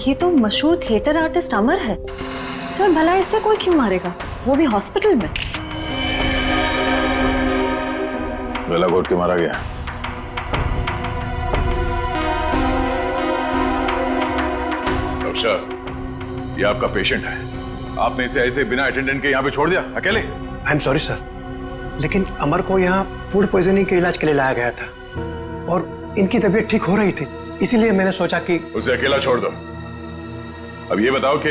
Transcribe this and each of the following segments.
ये तो मशहूर थिएटर आर्टिस्ट अमर है सर। भला इससे कोई क्यों मारेगा, वो भी हॉस्पिटल में। गला घोट के मारा गया। डॉक्टर साहब, ये आपका पेशेंट है, आपने इसे ऐसे बिना अटेंडेंट के यहाँ पे छोड़ दिया अकेले? आई एम सॉरी सर, लेकिन अमर को यहाँ फूड पॉइजनिंग के इलाज के लिए लाया गया था और इनकी तबीयत ठीक हो रही थी, इसीलिए मैंने सोचा कि उसे अकेला छोड़ दो। अब ये बताओ कि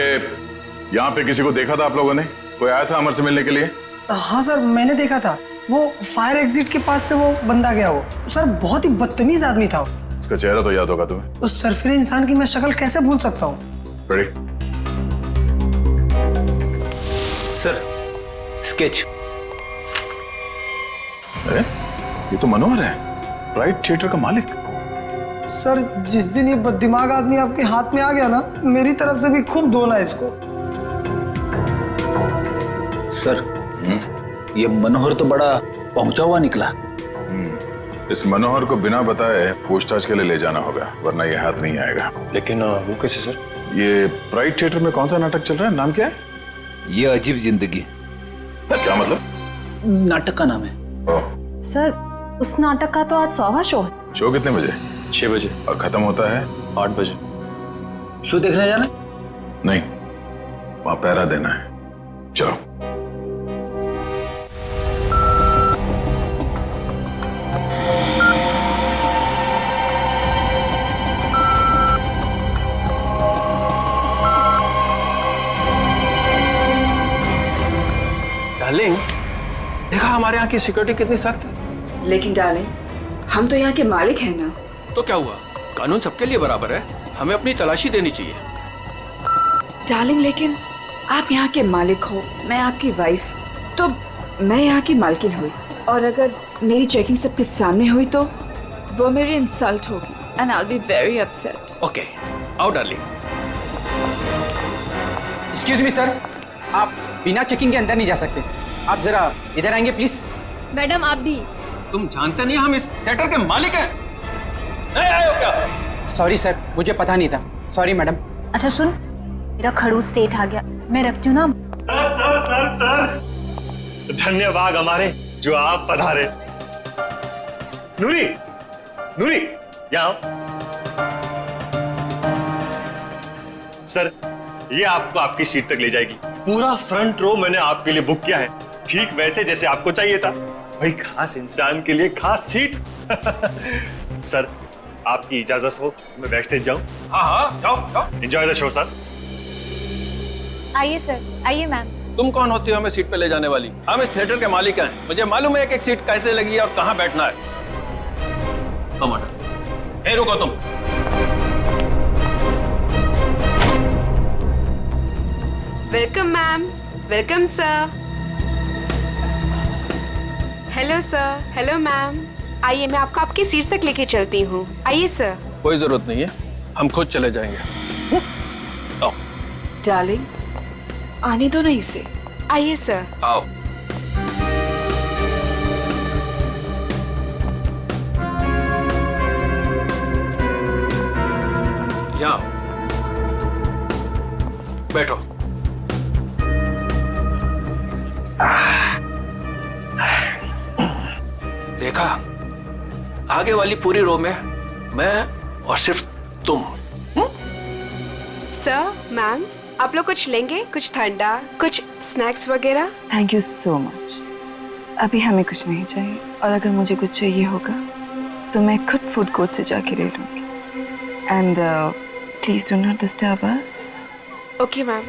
यहाँ पे किसी को देखा था आप लोगों ने? कोई आया था अमर से मिलने के लिए? हाँ सर, मैंने देखा था। वो फायर एग्जिट के पास से वो बंदा गया। वो सर बहुत ही बदतमीज आदमी था। उसका चेहरा तो याद होगा तुम्हें? उस सरफिरे इंसान की मैं शक्ल कैसे भूल सकता हूँ? रेडी? Sir, sketch. अरे ये तो मनोहर है, प्राइड थिएटर का मालिक। सर जिस दिन ये बददिमाग आदमी आपके हाथ में आ गया ना, मेरी तरफ से भी खूब धोना है इसको। सर, ये मनोहर तो बड़ा पहुंचा हुआ निकला। इस मनोहर को बिना बताए पूछताछ के लिए ले जाना होगा, वरना ये हाथ नहीं आएगा। लेकिन वो कैसे सर? ये प्राइड थिएटर में कौन सा नाटक चल रहा है, नाम क्या है? ये अजीब जिंदगी। क्या मतलब? नाटक का नाम है। ओह, सर उस नाटक का तो आज 100वां शो है। शो कितने बजे? 6 बजे। और खत्म होता है? 8 बजे। शो देखने जाना? नहीं, वहां पहरा देना है। चलो। डार्लिंग, देखा हमारे यहाँ की सिक्योरिटी कितनी सख्त है। लेकिन डार्लिंग, हम तो यहाँ के मालिक हैं ना। तो क्या हुआ, कानून सबके लिए बराबर है, हमें अपनी तलाशी देनी चाहिए। डार्लिंग, लेकिन आप यहाँ के मालिक हो, मैं आपकी वाइफ, तो मैं यहाँ की मालकिन हुई, और अगर मेरी चेकिंग सबके सामने हुई तो वो मेरी इंसल्ट होगी and I will be very upset. Okay, आओ डार्लिंग। एक्सक्यूज मी सर, आप बिना चेकिंग के अंदर नहीं जा सकते। आप जरा इधर आएंगे प्लीज। मैडम आप भी। तुम जानते नहीं हम इस थिएटर के मालिक हैं। नहीं आए हो क्या? सॉरी सर, मुझे पता नहीं था। Sorry madam. अच्छा सुन, मेरा खड़ूस सेठ आ गया, मैं रखती हूँ ना। सर धन्यवाद हमारे जो आप पधारे। नूरी, नूरी यहाँ आओ। सर ये आपको आपकी सीट तक ले जाएगी। पूरा फ्रंट रो मैंने आपके लिए बुक किया है, ठीक वैसे जैसे आपको चाहिए था। भाई खास इंसान के लिए खास सीट। सर आपकी इजाजत हो मैं बैक स्टेज जाऊं? हाँ, जाओ। Enjoy the show sir. आइए सर, आइए मैम। तुम कौन होती हो हमें सीट पे ले जाने वाली? हम इस थिएटर के मालिक हैं, मुझे मालूम है एक एक सीट कैसे लगी है और कहाँ बैठना है। कमांडर, ए रुको तुम। Welcome ma'am, welcome sir. Hello sir, hello ma'am. आइए मैं आपको आपकी सीट तक लेके चलती हूँ। आइए सर। कोई जरूरत नहीं है, हम खुद चले जाएंगे। आओ। डार्लिंग, आने दो ना इसे। आइए सर। आओ। यहाँ बैठो। देखा, आगे वाली पूरी रो में मैं और सिर्फ तुम। सर, मैम, आप लोग कुछ लेंगे? कुछ ठंडा, कुछ स्नैक्स वगैरह? Thank you so much. अभी हमें कुछ नहीं चाहिए, और अगर मुझे कुछ चाहिए होगा तो मैं खुद फूड कोर्ट से जाके ले लूंगी। And please do not disturb us. Okay ma'am.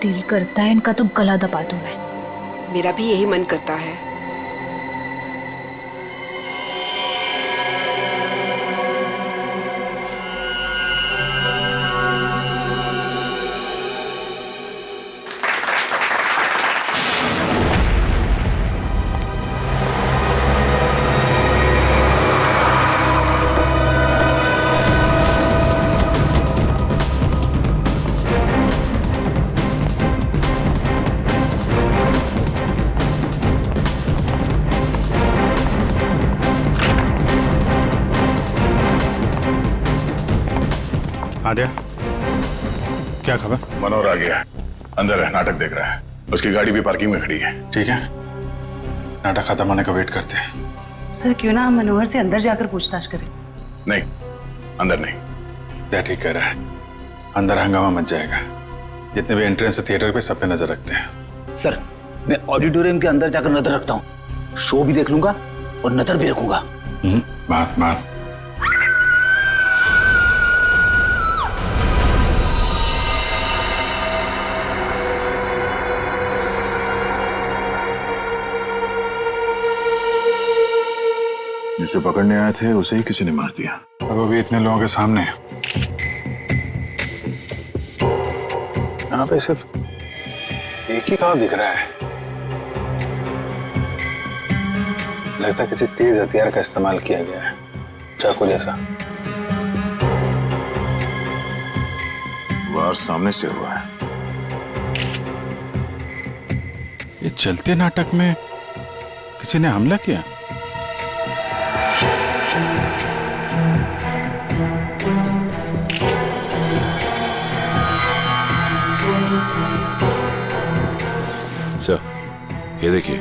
दिल करता है इनका तो गला दबा दूं मैं। मेरा भी यही मन करता है। आद्या, क्या खबर? मनोहर आ गया है, अंदर है, नाटक देख रहा है। उसकी गाड़ी भी पार्किंग में खड़ी है। ठीक है, नाटक खत्म होने का वेट करते हैं। सर क्यों ना हम मनोहर से अंदर जाकर पूछताछ करें? नहीं, अंदर नहीं। क्या ठीक कह रहा है, अंदर हंगामा मच जाएगा। जितने भी एंट्रेंस थिएटर पे सब पे नजर रखते हैं। सर, मैं ऑडिटोरियम के अंदर जाकर नजर रखता हूँ, शो भी देख लूंगा और नजर भी रखूंगा। बात जिसे पकड़ने आए थे उसे ही किसी ने मार दिया। अब अभी इतने लोगों के सामने यहाँ पे सिर्फ एक ही काम दिख रहा है। लगता है किसी तेज हथियार का इस्तेमाल किया गया है, चाकू जैसा। वार सामने से हुआ है। ये चलते नाटक में किसी ने हमला किया। सर, ये देखिए,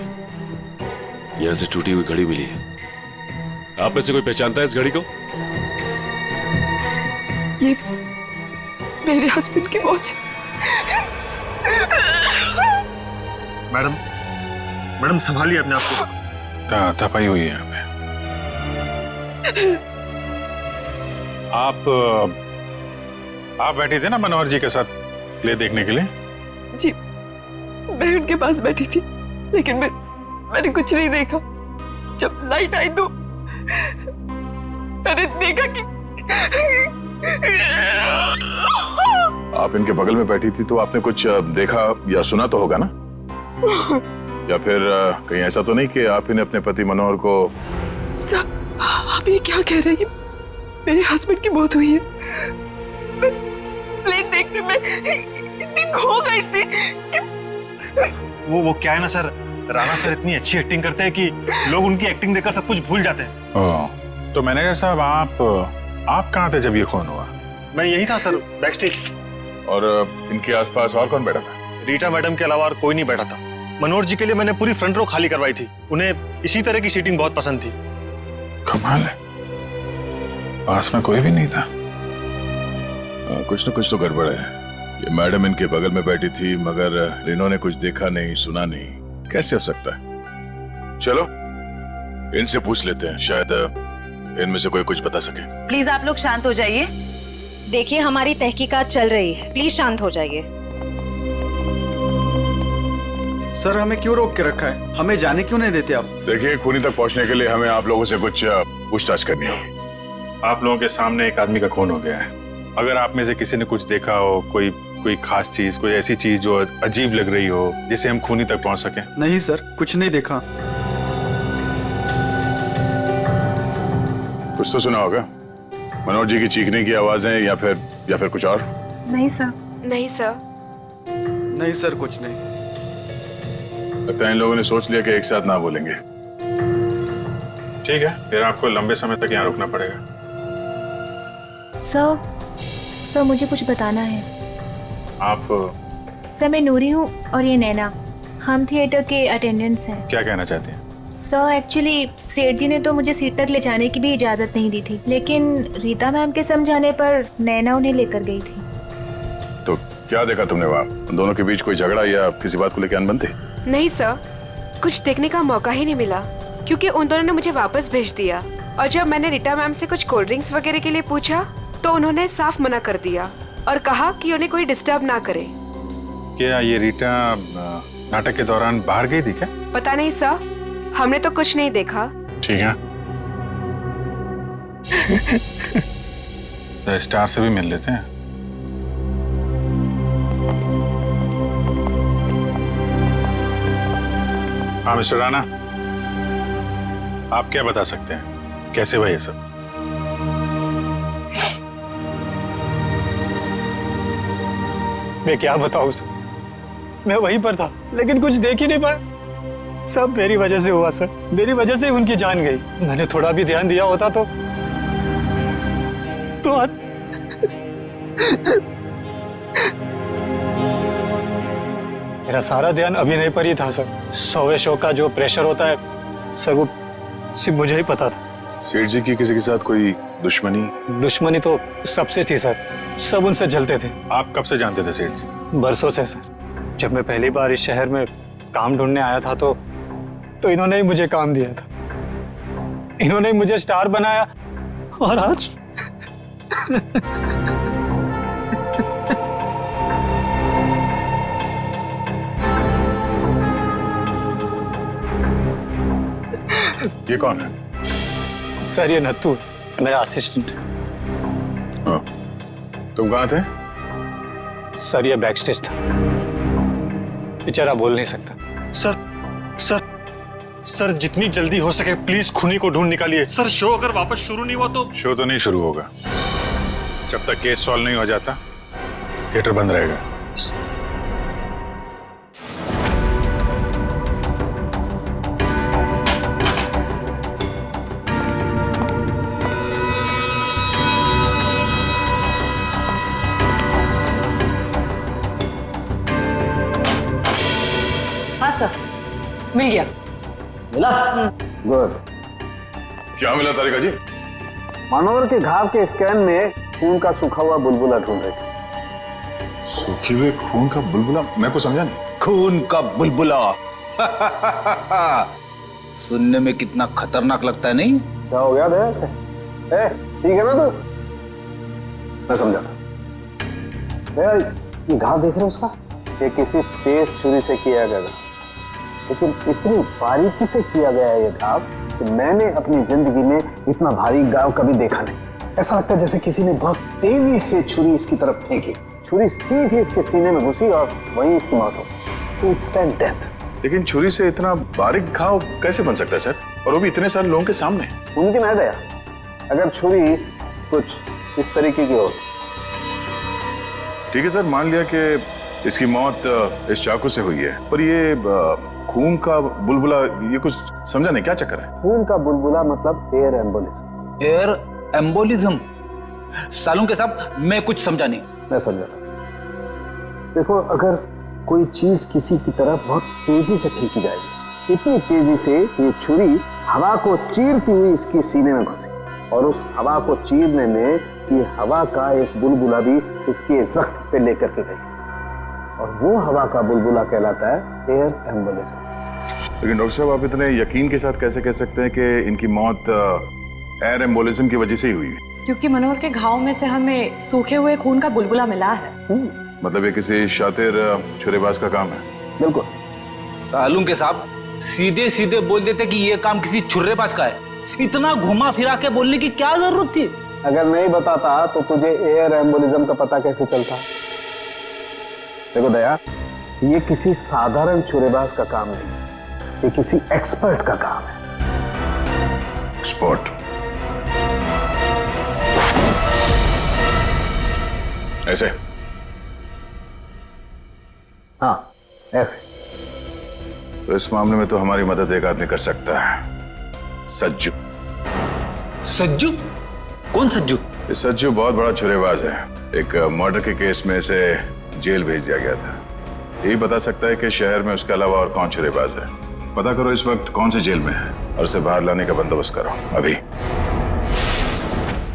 यहां से टूटी हुई घड़ी मिली है। आप में से कोई पहचानता है इस घड़ी को? ये मेरे हस्बैंड की वॉच। मैडम संभालिए अपने आप को। तपाई हुई है यहाँ पे। आप बैठी थी ना मनोहर जी के साथ प्ले देखने के लिए? जी, मैं उनके पास बैठी थी, लेकिन मैंने कुछ नहीं देखा। जब लाइट आई तो मैंने देखा कि आप इनके बगल में बैठी थी तो आपने कुछ देखा या सुना तो होगा ना? या फिर कहीं ऐसा तो नहीं कि आप इन्हें अपने पति मनोहर को? सर, आप ये क्या कह रहे हैं? मेरे हस्बैंड की मौत हुई है। मैं प्ले देखने में इतनी खो गई थी कि वो क्या है ना सर, राणा सर इतनी अच्छी एक्टिंग करते हैं कि लोग उनकी एक्टिंग देखकर सब कुछ भूल जाते हैं। तो मैनेजर साहब, आप कहाँ थे जब ये खून हुआ? मैं यही था सर, बैकस्टेज। और इनके आसपास और कौन बैठा था? रीटा मैडम के अलावा और कोई नहीं बैठा था। मनोहर जी के लिए मैंने पूरी फ्रंट रो खाली करवाई थी। उन्हें इसी तरह की सीटिंग बहुत पसंद थी। कमाल है, पास में कोई भी नहीं था। कुछ न कुछ तो गड़बड़ है। ये मैडम इनके बगल में बैठी थी मगर इन्होंने कुछ देखा नहीं, सुना नहीं। कैसे हो सकता है? चलो इनसे पूछ लेते हैं, शायद इनमें से कोई कुछ बता सके। प्लीज आप लोग शांत हो जाइए। देखिए, हमारी तहकीकात चल रही है, प्लीज शांत हो जाइए। सर, हमें क्यों रोक के रखा है? हमें जाने क्यों नहीं देते आप? देखिए, खूनी तक पहुंचने के लिए हमें आप लोगों से कुछ पूछताछ करनी होगी। आप लोगों के सामने एक आदमी का खून हो गया है। अगर आप में से किसी ने कुछ देखा हो, कोई खास चीज, कोई ऐसी चीज जो अजीब लग रही हो, जिससे हम खूनी तक पहुंच सकें। नहीं सर, कुछ नहीं देखा। कुछ तो सुना होगा, मनोहर जी की चीखने की आवाजें या फिर कुछ और? नहीं सर। नहीं सर। नहीं सर, कुछ नहीं। लगता है इन लोगों ने सोच लिया कि एक साथ ना बोलेंगे। ठीक है, फिर आपको लंबे समय तक यहाँ रुकना पड़ेगा। सर, मुझे कुछ बताना है। आप? सर, मैं नूरी हूँ और ये नैना, हम थिएटर के अटेंडेंट्स हैं। क्या कहना चाहते हैं? सर, एक्चुअली सेठ जी ने तो मुझे सीट तक ले जाने की भी इजाजत नहीं दी थी, लेकिन रीता मैम के समझाने पर नैना उन्हें लेकर गई थी। तो क्या देखा तुमने वहाँ? दोनों के बीच कोई झगड़ा या किसी बात को लेकर अनबन थी? नहीं सर, कुछ देखने का मौका ही नहीं मिला क्योंकि उन दोनों ने मुझे वापस भेज दिया। और जब मैंने रीटा मैम से कुछ कोल्ड ड्रिंक्स वगैरह के लिए पूछा तो उन्होंने साफ मना कर दिया और कहा कि उन्हें कोई डिस्टर्ब ना करे। क्या ये रीटा नाटक के दौरान बाहर गई थी क्या? पता नहीं सर, हमने तो कुछ नहीं देखा। ठीक है, तो स्टार से भी मिल लेते हैं। हाँ मिस्टर राणा, आप क्या बता सकते हैं, कैसे हुआ ये सब? मैं क्या बताऊं सर, मैं वहीं पर था लेकिन कुछ देख ही नहीं पाया। सब मेरी वजह से हुआ सर, मेरी वजह से उनकी जान गई। मैंने थोड़ा भी ध्यान दिया होता तो मेरा सारा ध्यान अभिनय पर ही था सर। 100वें शो का जो प्रेशर होता है सर, वो सिर्फ मुझे ही पता था। सेठ जी की किसी के साथ कोई दुश्मनी? दुश्मनी तो सबसे थी सर, सब उनसे जलते थे। आप कब से जानते थे सेठ जी? बरसों से सर। जब मैं पहली बार इस शहर में काम ढूंढने आया था तो इन्होंने ही मुझे काम दिया था, इन्होंने ही मुझे स्टार बनाया, और आज ये कौन है? सर ये नत्थू मेरा असिस्टेंट। तुम कहाँ थे? सर ये बैक स्टेज था, बेचारा बोल नहीं सकता। सर सर सर जितनी जल्दी हो सके प्लीज खूनी को ढूंढ निकालिए। सर शो अगर वापस शुरू नहीं हुआ तो? शो तो नहीं शुरू होगा जब तक केस सॉल्व नहीं हो जाता। थिएटर बंद रहेगा। हाँ सर, मिल गया। मिला? गुड। क्या मिला तारिका जी? मनोहर के घाव के स्कैन में खून का सूखा हुआ बुलबुला ढूंढ रहे थे। सूखे हुए खून का बुलबुला? मैं को समझा नहीं। खून का बुलबुला सुनने में कितना खतरनाक लगता है, नहीं? क्या हो गया दया से? ठीक है ना तू? मैं समझा था। दया, ये घाव देख रहे हो उसका? ये किसी तेज छुरी से किया गया, लेकिन इतनी बारीकी से किया गया है ये घाव कि मैंने अपनी जिंदगी में इतना भारी घाव कभी देखा नहीं। ऐसा लगता है जैसे किसी ने बहुत तेजी से छुरी इसकी तरफ फेंकी, छुरी सीधी इसके सीने में घुसी और वहीं इसकी मौत हो गई। Instant death. लेकिन छुरी से इतना बारीक घाव कैसे बन सकता है सर, और वो भी इतने सारे लोगों के सामने? मुमकिन है दया, अगर छुरी कुछ इस तरीके की हो। ठीक है सर, मान लिया कि इसकी मौत इस चाकू से हुई है, पर ये खून का बुलबुला, ये कुछ समझा नहीं, क्या चक्कर है? खून का बुलबुला मतलब एयर एम्बोलिज्म। Air embolism? सालों के साथ मैं कुछ समझा नहीं। मैं समझा। देखो, अगर कोई चीज किसी की तरफ बहुत तेजी से फेंकी जाएगी, इतनी तेजी से ये छुरी हवा को चीरती हुई इसकी सीने में घुसी, और उस हवा को चीरने में ये हवा का एक बुलबुला भी इसके जख्म पे लेकर के गई, और वो हवा का बुलबुला कहलाता है एयर एम्बोलिज्म। लेकिन डॉक्टर साहब, आप इतने यकीन के साथ कैसे कह सकते हैं कि इनकी मौत एयर एम्बोलिज्म की वजह से ही हुई है? क्योंकि मनोहर के घाव में से हमें सूखे हुए खून का बुलबुला मिला है। मतलब ये किसी शातिर छुरेबाज का काम है? बिल्कुल। सालूं के साहब सीधे सीधे बोल देते कि ये काम किसी छुर्रेबाज का है। इतना घुमा फिरा के बोलने की क्या जरूरत थी? अगर नहीं बताता तो तुझे एयर एम्बोलिज्म का पता कैसे चलता? देखो दया, ये किसी साधारण छुरेबाज का काम नहीं, ये किसी एक्सपर्ट का काम है। एक्सपर्ट? ऐसे? हाँ, ऐसे। तो इस मामले में तो हमारी मदद एक आदमी कर सकता है, सज्जू। सज्जू? कौन सज्जू? ये सज्जू बहुत बड़ा छुरेबाज है। एक मर्डर के केस में इसे जेल भेज दिया गया था। यही बता सकता है कि शहर में उसके अलावा और कौन छुरेबाज है। पता करो इस वक्त कौन से जेल में है और उसे बाहर लाने का बंदोबस्त करो अभी।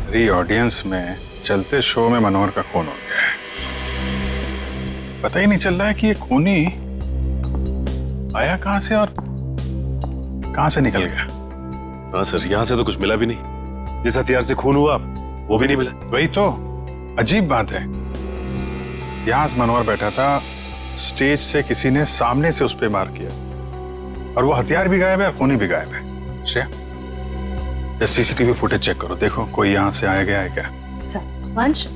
मेरी ऑडियंस में चलते शो में मनोहर का खून हो गया है। पता ही नहीं चल रहा है कि ये खूनी आया कहां से और कहां से निकल गया। हाँ सर, यहाँ से तो कुछ मिला भी नहीं। जिस हथियार से खून हुआ वो भी नहीं मिला। वही तो अजीब बात है। यहां मनोहर बैठा था, स्टेज से किसी ने सामने से उस पर वार किया, और वो हथियार भी गायब है और खूनी भी गायब है। श्रेया, सीसीटीवी फुटेज चेक करो, देखो कोई यहां से आया गया है क्या। सर, वंश,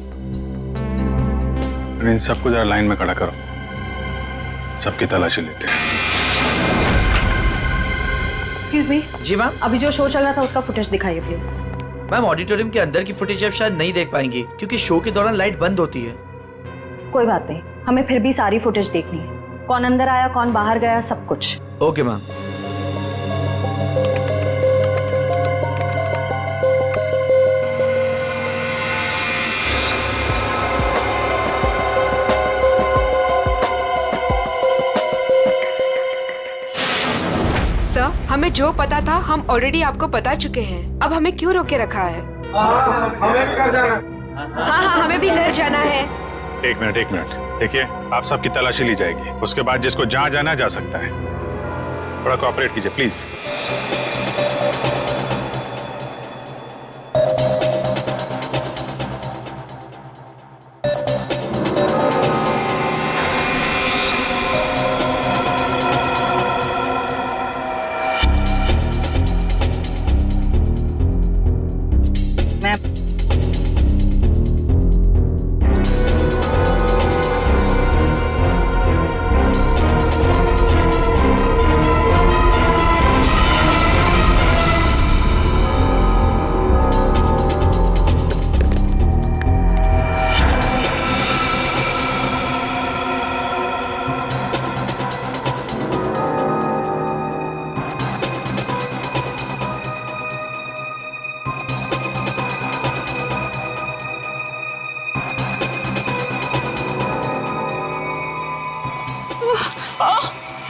इन सबको जरा लाइन में खड़ा करो, सबकी तलाशी लेते हैं। Excuse me. जी मैम। अभी जो शो चल रहा था उसका फुटेज दिखाइए प्लीज। मैम, ऑडिटोरियम के अंदर की फुटेज आप शायद नहीं देख पाएंगे क्योंकि शो के दौरान लाइट बंद होती है। कोई बात नहीं, हमें फिर भी सारी फुटेज देखनी है, कौन अंदर आया कौन बाहर गया, सब कुछ। Okay ma'am. हमें जो पता था हम ऑलरेडी आपको बता चुके हैं। अब हमें क्यों रोके रखा है? हाँ, हमें भी घर जाना है। एक मिनट देखिए, आप सबकी तलाशी ली जाएगी, उसके बाद जिसको जहाँ जाना जा सकता है। थोड़ा कोऑपरेट कीजिए प्लीज।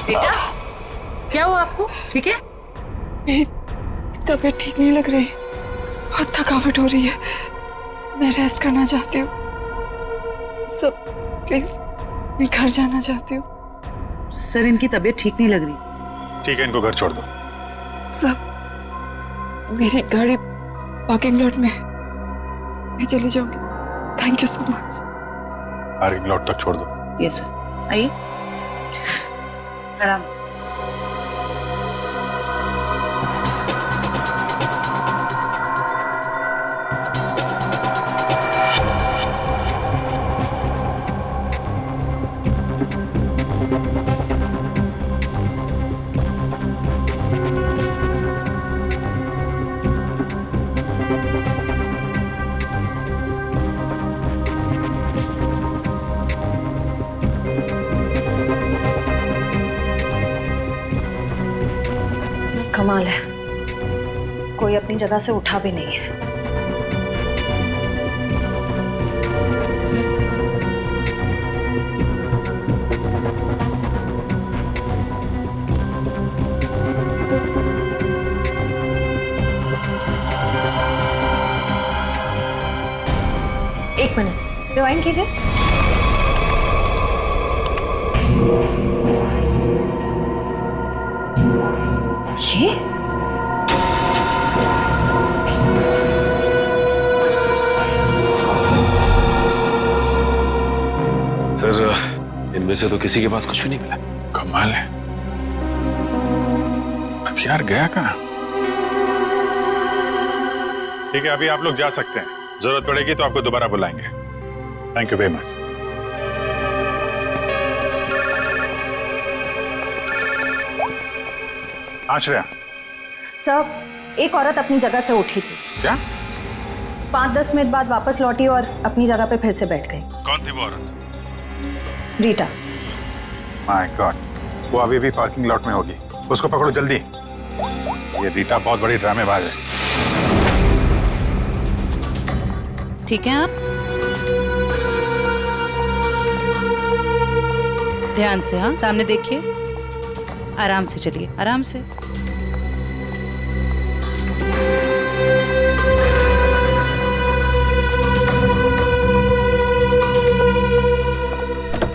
बेटा, क्या हुआ आपको? ठीक है? मेरी तबीयत ठीक नहीं लग रही, बहुत थकावट हो रही है, मैं रेस्ट करना चाहती हूँ। सब प्लीज, मैं घर जाना चाहती हूँ। सर, इनकी तबीयत ठीक नहीं लग रही। ठीक है, इनको घर छोड़ दो। सब, मेरी गाड़ी पार्किंग लॉट में है, मैं चली जाऊंगी। Thank you so much. Parking lot तक छोड़ दो। यस सर, आइए आराम। कमाल है, कोई अपनी जगह से उठा भी नहीं है। एक मिनट, रिवाइंड कीजिए। ये सर, इनमें से तो किसी के पास कुछ भी नहीं मिला। कमाल है, हथियार गया कहाँ? ठीक है, अभी आप लोग जा सकते हैं। जरूरत पड़ेगी तो आपको दोबारा बुलाएंगे। Thank you very much. Ashraya sir, एक औरत अपनी जगह से उठी थी। क्या? 5-10 मिनट बाद वापस लौटी और अपनी जगह पे फिर से बैठ गई। कौन थी वो औरत? रीटा। माय गॉड, वो अभी भी पार्किंग लॉट में होगी। उसको पकड़ो जल्दी। ये रीटा बहुत बड़ी ड्रामेबाज है। ठीक है, आप ध्यान से, हाँ, सामने देखिए, आराम से चलिए, आराम से।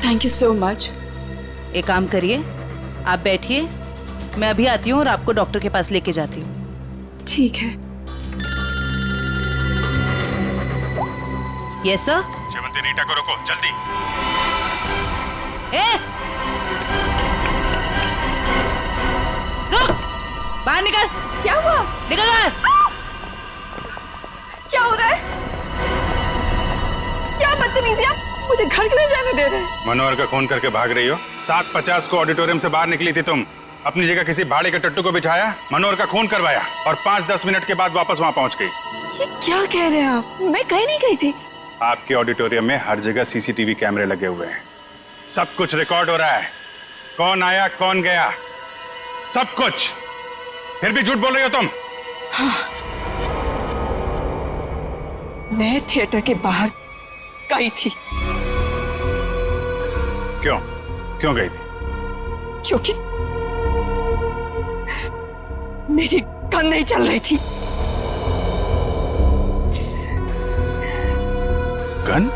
Thank you so much. एक काम करिए, आप बैठिए, मैं अभी आती हूँ और आपको डॉक्टर के पास लेके जाती हूँ। ठीक है। Yes sir. शेवंती, रीटा को रोको जल्दी। रुक, बाहर निकल। क्या हुआ? निकल बाहर। क्या हो रहा है? क्या बदतमीजी, आप मुझे घर क्यों नहीं जाने दे रहे? मनोहर का खून करके भाग रही हो। 7:50 को ऑडिटोरियम से बाहर निकली थी तुम, अपनी जगह किसी भाड़े के टट्टू को बिठाया, मनोहर का खून करवाया और 5-10 मिनट के बाद वापस वहां पहुंच गई। ये क्या कह रहे हैं आप? मैं कहीं नहीं गई थी। आपके ऑडिटोरियम में हर जगह सीसीटीवी कैमरे लगे हुए हैं, सब कुछ रिकॉर्ड हो रहा है। कौन आया, कौन गया, सब कुछ। फिर भी झूठ बोल रही हो तुम। हाँ। मैं थिएटर के बाहर गई थी। क्यों गई थी? क्योंकि मेरी गन नहीं चल रही थी। गन?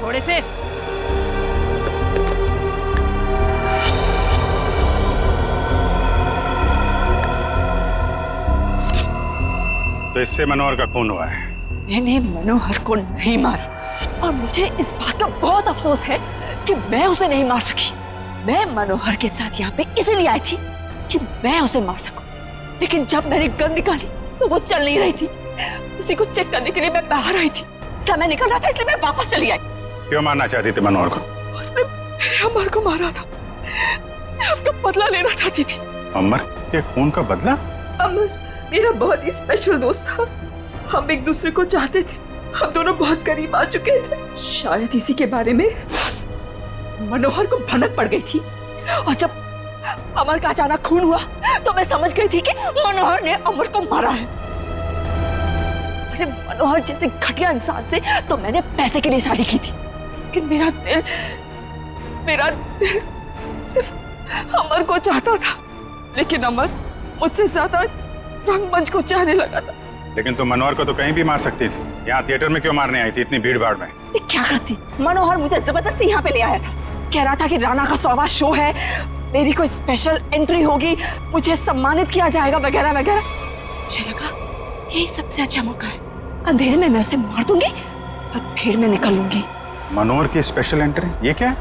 थोड़े से तो इससे मनोहर का खून हुआ है। मैंने मनोहर को नहीं मारा और मुझे इस बात का बहुत अफसोस है कि मैं उसे नहीं मार सकी। मैं मनोहर के साथ यहाँ पे इसीलिए आई थी कि मैं उसे मार सकूं, लेकिन जब मैंने गन निकाली तो वो चल नहीं रही थी। उसी को चेक करने के लिए मैं बाहर आई थी। समय निकल रहा था इसलिए मैं वापस चली आई। क्यों मारना चाहती थी मनोहर को? उसने मेरे अमर को मारा था, मैं उसका बदला लेना चाहती थी। अमर के खून का बदला? अमर मेरा बहुत ही स्पेशल दोस्त था। हम एक दूसरे को चाहते थे, हम दोनों बहुत करीब आ चुके थे। शायद इसी के बारे में मनोहर को भनक पड़ गई थी और जब अमर का अचानक खून हुआ तो मैं समझ गई थी कि मनोहर ने अमर को मारा है। अरे मनोहर जैसे घटिया इंसान से तो मैंने पैसे के लिए शादी की थी, लेकिन मेरा दिल सिर्फ अमर को चाहता था। लेकिन अमर मुझसे ज्यादा रंगमंच को चाहने लगा था। लेकिन तुम मनोहर को तो कहीं भी मार सकती थी, यहाँ थिएटर में क्यों मारने आई थी इतनी भीड़ भाड़ में? क्या करती? मनोहर मुझे जबरदस्ती यहाँ पे ले आया था, कह रहा था कि राणा का 100वां शो है, मेरी कोई स्पेशल एंट्री होगी, मुझे सम्मानित किया जाएगा वगैरह वगैरह। मुझे लगा यही सबसे अच्छा मौका है, अंधेरे में मैं उसे मार दूंगी और भीड़ में निकल लूंगी। मनोहर की स्पेशल एंट्री? ये क्या है?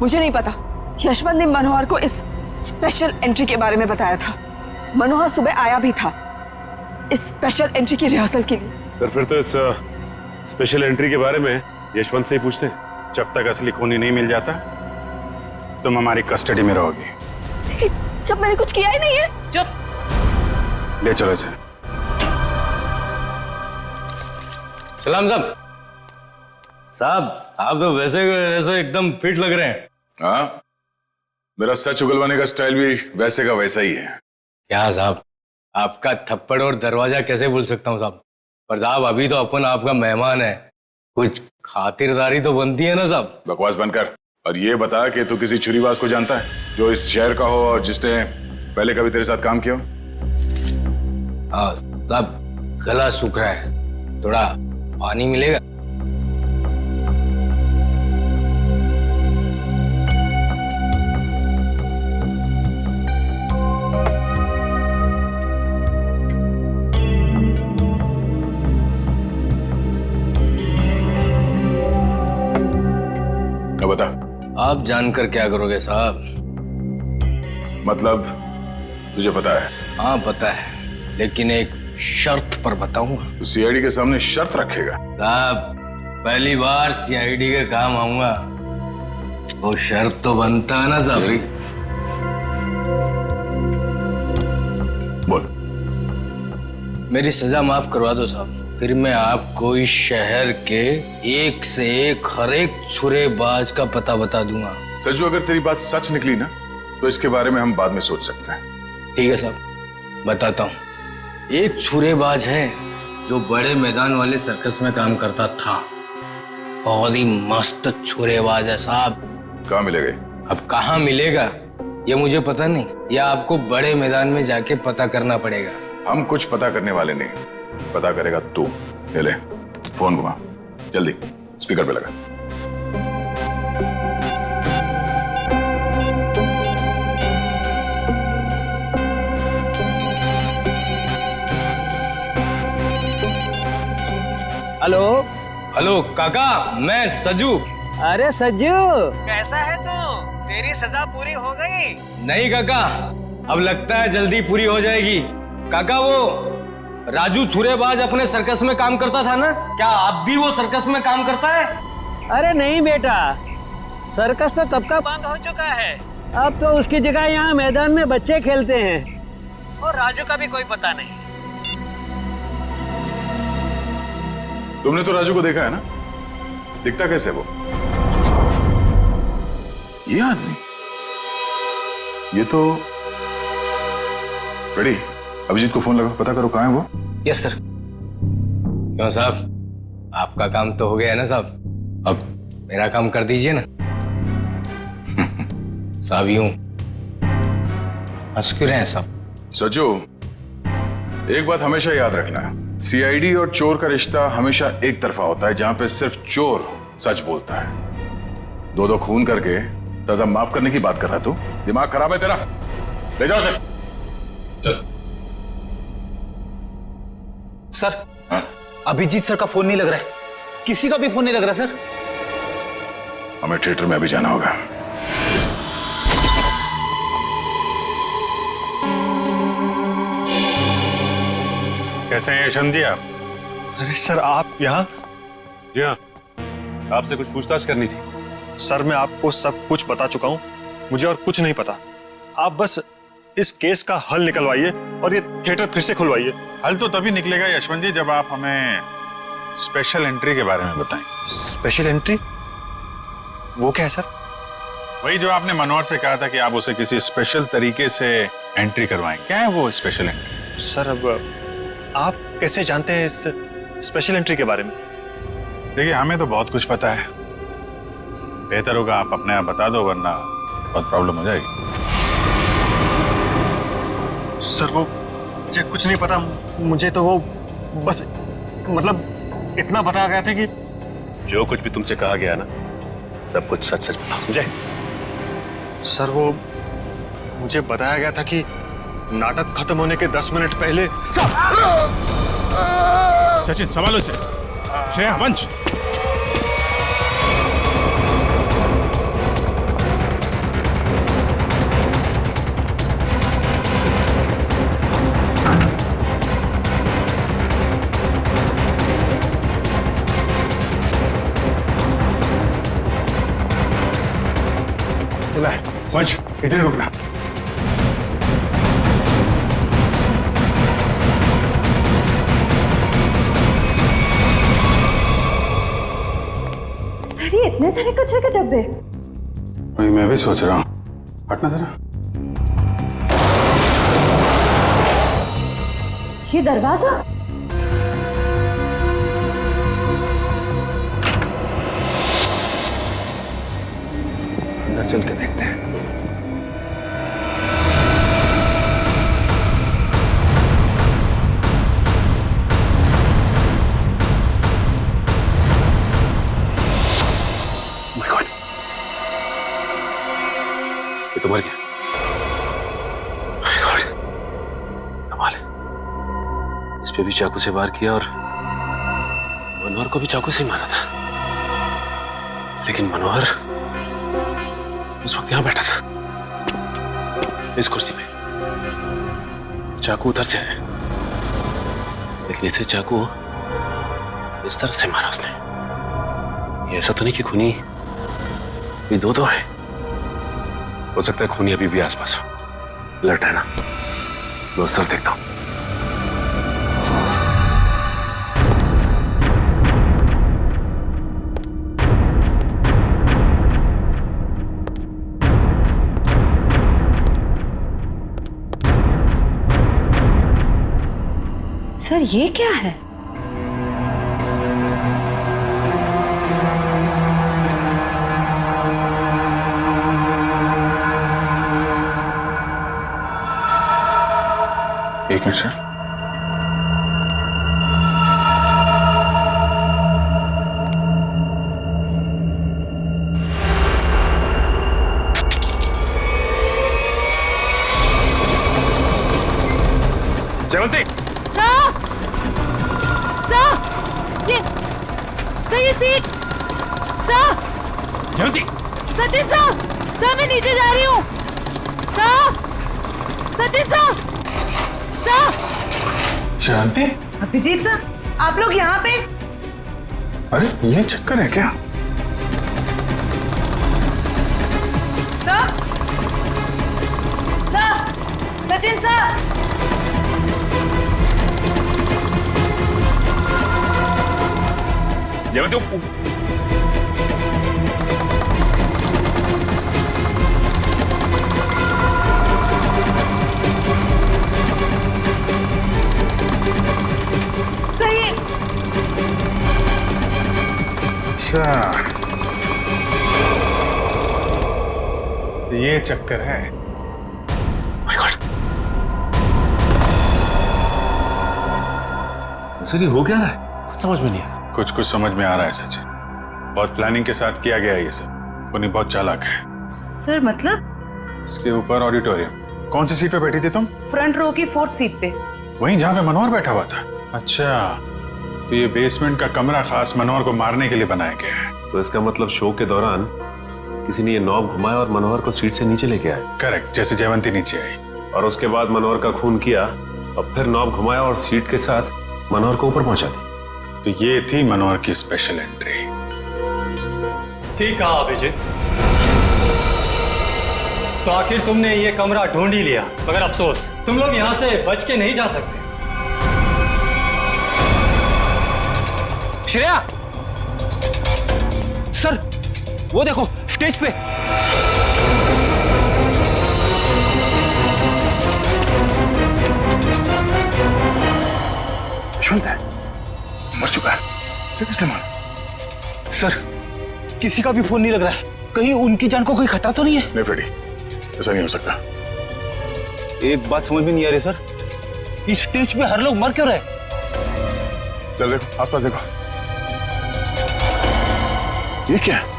मुझे नहीं पता, यशवंत ने मनोहर को इस स्पेशल एंट्री के बारे में बताया था। मनोहर सुबह आया भी था इस स्पेशल एंट्री की रिहर्सल के लिए। सर फिर तो इस स्पेशल एंट्री के बारे में यशवंत से ही पूछते हैं। जब तक असली खूनी नहीं मिल जाता तुम हमारी कस्टडी में रहोगी। लेकिन जब मैंने कुछ किया ही नहीं है। चुप। ले चलो इसे। सलाम साहब। साहब आप तो वैसे वैसे एकदम फिट लग रहे हैं। हाँ, मेरा सच उगलवाने का स्टाइल भी वैसे का वैसा ही है। क्या साहब, आपका थप्पड़ और दरवाजा कैसे भूल सकता हूँ साहब। पर साहब अभी तो अपन आपका मेहमान है, कुछ खातिरदारी तो बनती है ना साहब। बकवास बनकर। और ये बता कि तू किसी छुरीबाज को जानता है जो इस शहर का हो और जिसने पहले कभी तेरे साथ काम किया हो? हाँ साहब, गला सूख रहा है, थोड़ा पानी मिलेगा? बता। आप जानकर क्या करोगे साहब? मतलब तुझे पता है? हाँ पता है, लेकिन एक शर्त पर बताऊंगा। तो सीआईडी के सामने शर्त रखेगा? साहब पहली बार सीआईडी के काम आऊंगा, वो शर्त तो बनता है ना साहब। बोल। मेरी सजा माफ करवा दो साहब, फिर मैं आपको इस शहर के एक से एक हर एक छुरेबाज का पता बता दूंगा। सज्जू, अगर तेरी बात सच निकली ना तो इसके बारे में हम बाद में सोच सकते हैं। ठीक है साहब, बताता हूँ। एक छुरेबाज है जो बड़े मैदान वाले सर्कस में काम करता था, बहुत ही मस्त छुरेबाज है साहब। कहाँ मिलेगा? अब कहाँ मिलेगा ये मुझे पता नहीं, या आपको बड़े मैदान में जाके पता करना पड़ेगा। हम कुछ पता करने वाले नहीं, पता करेगा तू। ले फोन घुमा, जल्दी स्पीकर पे लगा। हेलो। हेलो काका, मैं सज्जू। अरे सज्जू, कैसा है तू? तेरी सजा पूरी हो गई? नहीं काका, अब लगता है जल्दी पूरी हो जाएगी। काका वो राजू छुरेबाज अपने सर्कस में काम करता था ना, क्या आप भी वो सर्कस में काम करता है? अरे नहीं बेटा, सर्कस तो कब का बंद हो चुका है। अब तो उसकी जगह यहाँ मैदान में बच्चे खेलते हैं और राजू का भी कोई पता नहीं। तुमने तो राजू को देखा है ना, दिखता कैसे वो? ये आदमी, ये तो रेडी। अभिजीत को फोन लगा, पता करो कहाँ है वो। Yes sir. क्यों साहब, आपका काम तो हो गया है ना साहब, अब मेरा काम कर दीजिए ना। साहब यूं हंस क्यों रहे हैं साहब? सज्जू, एक बात हमेशा याद रखना, सीआईडी और चोर का रिश्ता हमेशा एक तरफा होता है, जहां पे सिर्फ चोर सच बोलता है। दो खून करके सजा माफ करने की बात कर रहा तू? दिमाग खराब है तेरा? ले जाओ सर। चल। सर, अभिजीत सर का फोन नहीं लग रहा है, किसी का भी फोन नहीं लग रहा सर। हमें थिएटर में अभी जाना होगा। कैसे हैं यशवंत जी आप? अरे सर, आप यहाँ? जी हाँ, आपसे कुछ पूछताछ करनी थी। सर, मैं आपको सब कुछ बता चुका हूँ, मुझे और कुछ नहीं पता। आप बस इस केस का हल निकलवाइए और ये थिएटर फिर से खुलवाइए। हल तो तभी निकलेगा यशवंत जी जब आप हमें स्पेशल एंट्री के बारे में बताएं। Special entry? वो क्या है सर? वही जो आपने मनोहर से कहा था कि आप उसे किसी स्पेशल तरीके से एंट्री करवाएं। क्या है वो स्पेशल एंट्री? सर, अब आप कैसे जानते हैं इस स्पेशल एंट्री के बारे में? देखिए, हमें तो बहुत कुछ पता है, बेहतर होगा आप अपने आप बता दो, वरना बहुत प्रॉब्लम हो जाएगी। सर, वो मुझे कुछ नहीं पता। मुझे तो वो बस मतलब इतना बताया गया था कि जो कुछ भी तुमसे कहा गया ना, सब कुछ सच सच बताओ, समझे? सर, वो मुझे बताया गया था कि नाटक खत्म होने के 10 मिनट पहले। सचिन, संभालो इसे। श्रेया, मंच। वंश, इधर रुकना। सर, ये इतने सारे कचरे के डब्बे। वही मैं भी सोच रहा हूँ। हटना जरा। ये दरवाजा? अंदर चल के देखते हैं। ये तो मर गया। कमाल है, इस पे भी चाकू से वार किया और मनोहर को भी चाकू से ही मारा था, लेकिन मनोहर उस वक्त यहां बैठा था इस कुर्सी पे। चाकू उधर से है, लेकिन इसे चाकू इस तरफ से मारा उसने। ये ऐसा तो नहीं कि खूनी ये दो है, हो सकता है खूनी अभी भी आसपास हो। लट है ना, मैं उस तरफ देखता हूं। सर, ये क्या है? एक मिनट सर। जयवंती, ये seat. Sir, Jaywanti. Sachin sir, sir मैं नीचे जा रही हूँ। Sir, Sachin sir, sir. Jaywanti. Abhijit sir, आप लोग यहाँ पे? अरे, ये चक्कर है क्या? Sir, sir, Sachin sir. Jaywanti, सही। अच्छा, ये चक्कर है। माय गॉड, सर ये हो क्या रहा है? कुछ समझ में नहीं आ रहा। कुछ कुछ समझ में आ रहा है सचिन। बहुत प्लानिंग के साथ किया गया है ये सब। कोनी बहुत चालाक है। सर मतलब? इसके ऊपर ऑडिटोरियम। कौन सी सीट पे बैठी थी तुम? फ्रंट रो की 4th सीट पे। वहीं जहाँ पे मनोहर बैठा हुआ था? अच्छा, तो ये बेसमेंट का कमरा खास मनोहर को मारने के लिए बनाया गया है। तो इसका मतलब शो के दौरान किसी ने ये नॉब घुमाया और मनोहर को सीट से नीचे लेके आया। करेक्ट, जैसे जयवंती नीचे आई और उसके बाद मनोहर का खून किया और फिर नॉब घुमाया और सीट के साथ मनोहर को ऊपर पहुंचा दी। तो ये थी मनोहर की स्पेशल एंट्री। ठीक कहा अभिजीत। तो आखिर तुमने ये कमरा ढूंढ ही लिया, मगर अफसोस तुम लोग यहाँ से बच के नहीं जा सकते। श्रेया, सर वो देखो स्टेज पे। यशवंत है, मर चुका है। इसे किसने मारा? सर किसी का भी फोन नहीं लग रहा है। कहीं उनकी जान को कोई खतरा तो नहीं है? नहीं फ्रेडी, ऐसा नहीं हो सकता। एक बात समझ में नहीं आ रही सर, इस स्टेज पे हर लोग मर क्यों रहे? चल देखो, आसपास देखो। ये क्या है?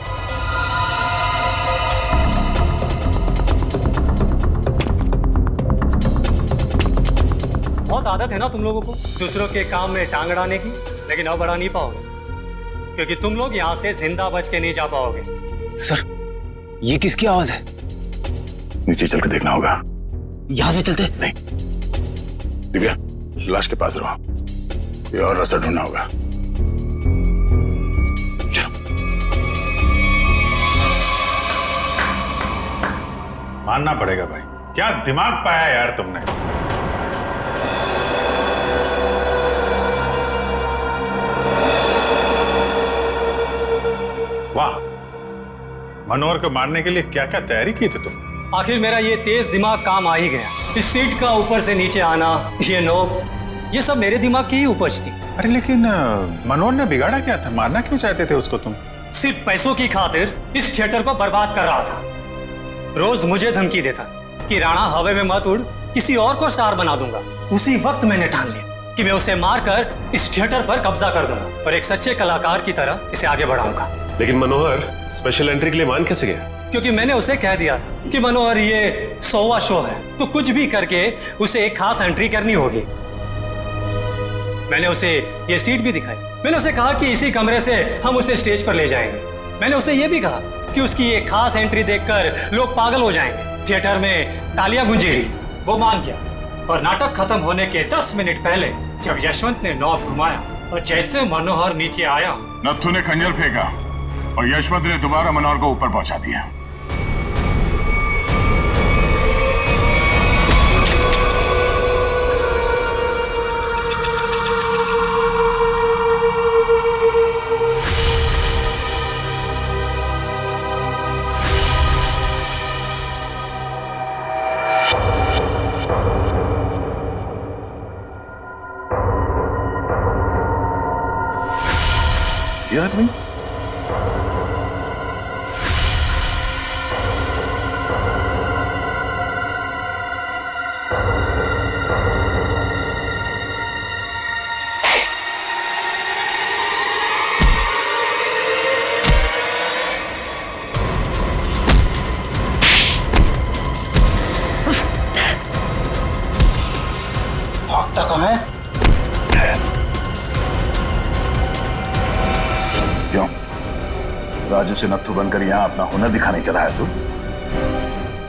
बहुत आदत है ना तुम लोगों को दूसरों के काम में टांग अड़ाने की, लेकिन अब अड़ा नहीं पाओगे क्योंकि तुम लोग यहाँ से जिंदा बच के नहीं जा पाओगे। सर ये किसकी आवाज है? नीचे चल के देखना होगा। यहाँ से चलते? नहीं, दिव्या लाश के पास रहो, ये और रास्ता ढूंढना होगा। मानना पड़ेगा भाई, क्या दिमाग पाया यार तुमने। वाह, मनोहर को मारने के लिए क्या क्या तैयारी की थी तुम? आखिर मेरा ये तेज दिमाग काम आ ही गया। इस सीट का ऊपर से नीचे आना, ये नोब, ये सब मेरे दिमाग की ही उपज थी। अरे लेकिन मनोहर ने बिगाड़ा क्या था? मारना क्यों चाहते थे उसको तुम? सिर्फ पैसों की खातिर इस थिएटर को बर्बाद कर रहा था। रोज मुझे धमकी देता कि राणा हवा में मत उड़, किसी और को स्टार बना दूंगा। उसी वक्त मैंने ठान लिया कि मैं उसे मारकर इस थिएटर पर कब्जा कर दूंगा और एक सच्चे कलाकार की तरह इसे आगे बढ़ाऊंगा। लेकिन मनोहर स्पेशल एंट्री के लिए मान कैसे गया? क्योंकि मैंने उसे कह दिया था कि मनोहर ये 100वां शो है, तो कुछ भी करके उसे एक खास एंट्री करनी होगी। मैंने उसे ये सीट भी दिखाई। मैंने उसे कहा कि इसी कमरे से हम उसे स्टेज पर ले जाएंगे। मैंने उसे ये भी कहा कि उसकी ये खास एंट्री देखकर लोग पागल हो जाएंगे, थिएटर में तालियां गूंजेगी। वो मान गया और नाटक खत्म होने के 10 मिनट पहले जब यशवंत ने नॉब घुमाया और जैसे मनोहर नीचे आया, नत्थु ने खंजर फेंका और यशवंत ने दोबारा मनोहर को ऊपर पहुंचा दिया। ये आदमी भागता कहाँ है? क्यों राजू से नत्थु बनकर यहाँ अपना हुनर दिखाने चला है तू?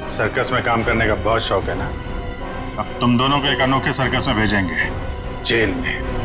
सर्कस में काम करने का बहुत शौक है ना? अब तुम दोनों को एक अनोखे सर्कस में भेजेंगे, जेल में।